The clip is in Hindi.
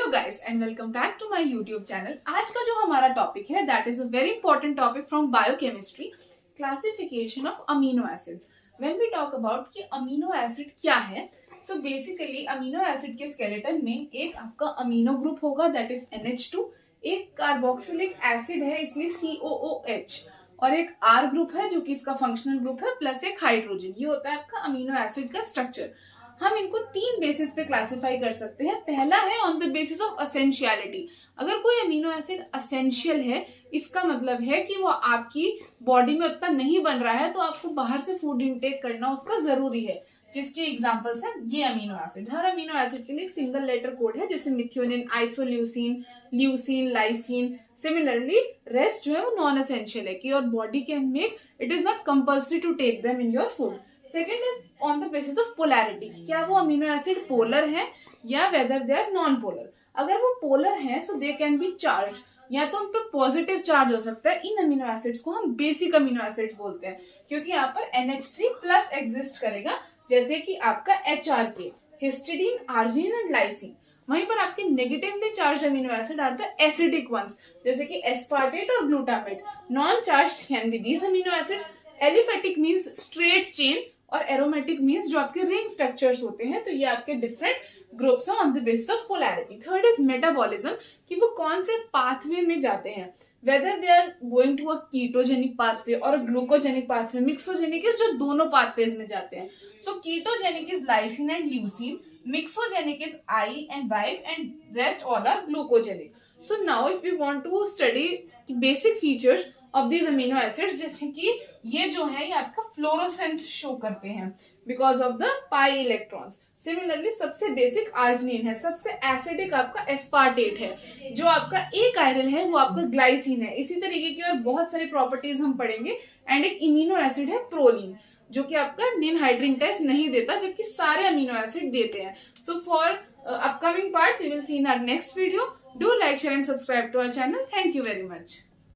Hello guys and welcome back to my YouTube channel. आज का जो हमारा टॉपिक है that is a very important topic from biochemistry, classification of amino acids. When we talk about कि अमीनो एसिड क्या है, सो बेसिकली अमीनो एसिड के स्केलेटन में एक आपका अमीनो ग्रुप होगा दैट इज NH2, एक कार्बोक्सिलिक एसिड है इसलिए COOH, और एक R ग्रुप है जो कि इसका फंक्शनल ग्रुप है, प्लस एक हाइड्रोजन। ये होता है आपका अमीनो एसिड का स्ट्रक्चर। हम इनको तीन बेसिस पे क्लासिफाई कर सकते हैं। पहला है on the basis of essentiality. अगर कोई अमीनो एसिड असेंशियल है, इसका मतलब है कि वो आपकी बॉडी में उतना नहीं बन रहा है तो आपको बाहर से फूड इंटेक करना उसका जरूरी है, जिसके एग्जांपल्स हैं ये अमीनो एसिड। हर अमीनो एसिड के लिए एक सिंगल लेटर कोड है, जैसे methionine, isoleucine, leucine, lysine. Similarly rest जो है वो नॉन एसेंशियल है कि your body can make, it is not compulsory to take them in your food. Second is on the basis of polarity, क्या वो अमीनो एसिड पोलर है या whether they are non polar. अगर वो पोलर है so they can be charge, या तो उन पे पॉजिटिव चार्ज हो सकता है। इन अमीनो एसिड्स को हम बेसिक अमीनो एसिड्स बोलते हैं क्योंकि यहाँ पर NH3 प्लस एग्जिस्ट करेगा, जैसे कि आपका HRK, histidine, arginine and lysine. वहीं पर आपके नेगेटिवली चार्ज अमीनो एसिड आते हैं एसिडिक वंस, जैसे कि एस्पार्टेट और glutamate. Non charge can be these amino acids. Aliphatic means straight chain और एरोमेटिक मींस जो आपके रिंग स्ट्रक्चर्स होते हैं। तो ये आपके डिफरेंट ग्रुप्स हैं on the basis of polarity. Third is metabolism, कि वो कौन से पाथवे में जाते हैं, whether they are going to a ketogenic pathway और ग्लूकोजेनिक पाथवे। मिक्सोजेनिक इज जो दोनों पाथवेज में जाते हैं। So ketogenic is lysine and leucine, mixogenic is I and Y, and rest all are glucogenic. So now if we want to study basic features of these amino acids, जैसे कि ये जो है ये आपका फ्लोरोसेंस शो करते हैं because of the pi electrons. Similarly सबसे बेसिक आर्जिनिन है, सबसे एसिडिक आपका एस्पार्टेट है, जो आपका एक आयरल है वो आपका ग्लाइसिन है। इसी तरीके की और बहुत सारी प्रॉपर्टीज हम पढ़ेंगे। एंड एक इम्यूनो एसिड है प्रोलीन, जो कि आपका निनहाइड्रिंग टेस्ट नहीं देता, जबकि सारे अमीनो एसिड देते हैं। So for upcoming part we will see in our next video. Do like, share and subscribe to our channel. Thank you very much.